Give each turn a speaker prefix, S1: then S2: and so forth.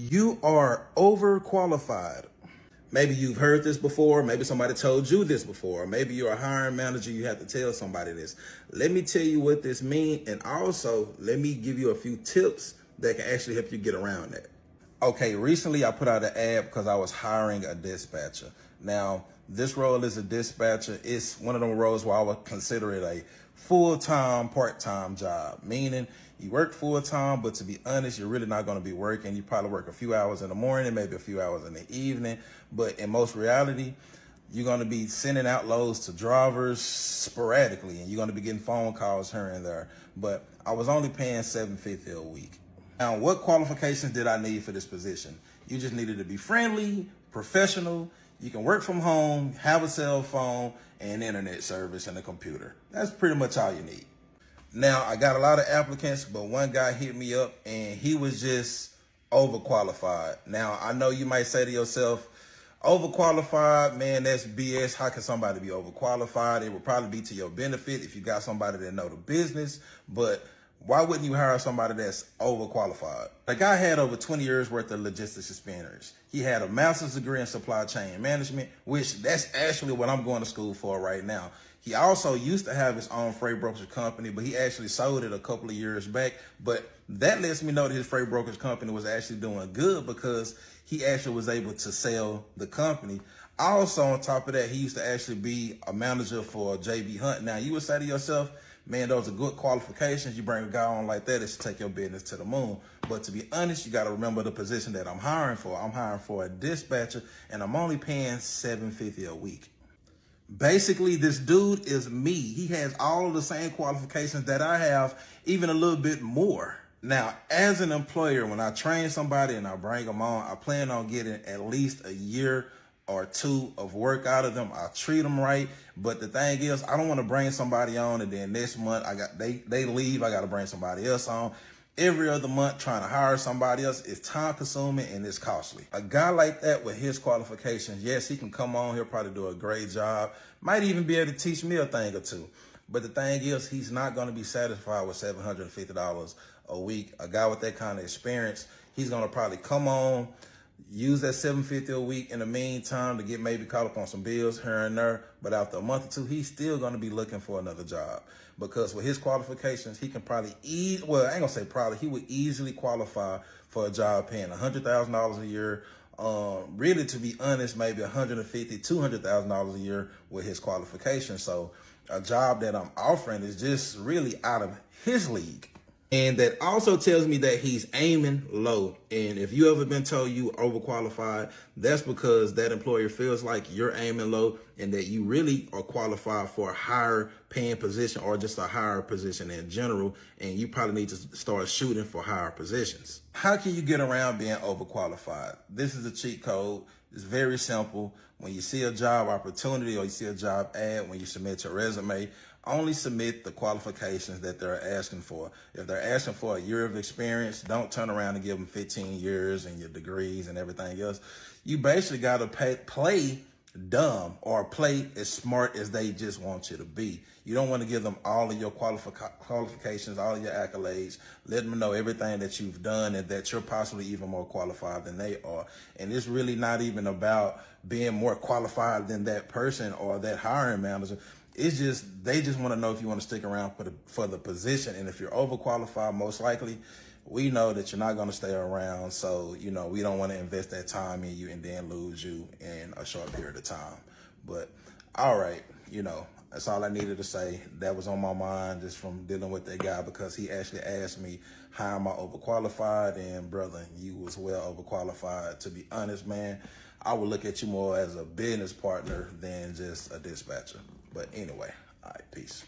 S1: You are overqualified. Maybe you've heard this before. Maybe somebody told you this before. Maybe you're a hiring manager. You have to tell somebody this. Let me tell you what this means. And also, let me give you a few tips that can actually help you get around that. Okay, recently I put out an ad because I was hiring a dispatcher. Now, this role is a dispatcher. It's one of them roles where I would consider it a full-time, part-time job, meaning you work full-time, but to be honest, you're really not going to be working. You probably work a few hours in the morning, maybe a few hours in the evening, but in most reality, you're going to be sending out loads to drivers sporadically, and you're going to be getting phone calls here and there. But I was only paying $750 a week. Now, what qualifications did I need for this position? You just needed to be friendly, professional. You can work from home, have a cell phone, and internet service and a computer. That's pretty much all you need. Now, I got a lot of applicants, but one guy hit me up and he was just overqualified. Now, I know you might say to yourself, overqualified, man, that's BS. How can somebody be overqualified? It would probably be to your benefit if you got somebody that know the business, but why wouldn't you hire somebody that's overqualified? The guy had over 20 years worth of logistics experience. He had a master's degree in supply chain management, which that's actually what I'm going to school for right now. He also used to have his own freight brokerage company, but he actually sold it a couple of years back. But that lets me know that his freight brokerage company was actually doing good because he actually was able to sell the company. Also, on top of that, he used to actually be a manager for JB Hunt. Now, you would say to yourself, man, those are good qualifications. You bring a guy on like that, it should take your business to the moon. But to be honest, you got to remember the position that I'm hiring for. I'm hiring for a dispatcher, and I'm only paying $750 a week. Basically, this dude is me. He has all of the same qualifications that I have, even a little bit more. Now, as an employer, when I train somebody and I bring them on, I plan on getting at least a year or two of work out of them. I treat them right. But the thing is, I don't want to bring somebody on and then next month they leave. I got to bring somebody else on. Every other month trying to hire somebody else is time consuming and it's costly. A guy like that with his qualifications, yes, he can come on. He'll probably do a great job. Might even be able to teach me a thing or two. But the thing is, he's not going to be satisfied with $750 a week. A guy with that kind of experience, he's going to probably come on, use that $750 a week in the meantime to get maybe caught up on some bills here and there. But after a month or two, he's still going to be looking for another job because with his qualifications, he can probably I ain't gonna say probably, he would easily qualify for a job paying $100,000 a year. Really, to be honest, maybe $150,000, $200,000 a year with his qualifications. So a job that I'm offering is just really out of his league. And that also tells me that he's aiming low. And if you ever been told you overqualified, that's because that employer feels like you're aiming low and that you really are qualified for a higher paying position or just a higher position in general. And you probably need to start shooting for higher positions. How can you get around being overqualified? This is a cheat code. It's very simple. When you see a job opportunity or you see a job ad, when you submit your resume, only submit the qualifications that they're asking for. If they're asking for a year of experience, don't turn around and give them 15 years and your degrees and everything else. You basically got to play dumb or play as smart as they just want you to be. You don't want to give them all of your qualifications, all of your accolades. Let them know everything that you've done and that you're possibly even more qualified than they are. And it's really not even about being more qualified than that person or that hiring manager. It's just, they just want to know if you want to stick around for the position. And if you're overqualified, most likely, we know that you're not going to stay around. So, we don't want to invest that time in you and then lose you in a short period of time. But all right, that's all I needed to say. That was on my mind just from dealing with that guy because he actually asked me, how am I overqualified? And brother, you was well overqualified. To be honest, man, I would look at you more as a business partner than just a dispatcher. But anyway, all right, peace.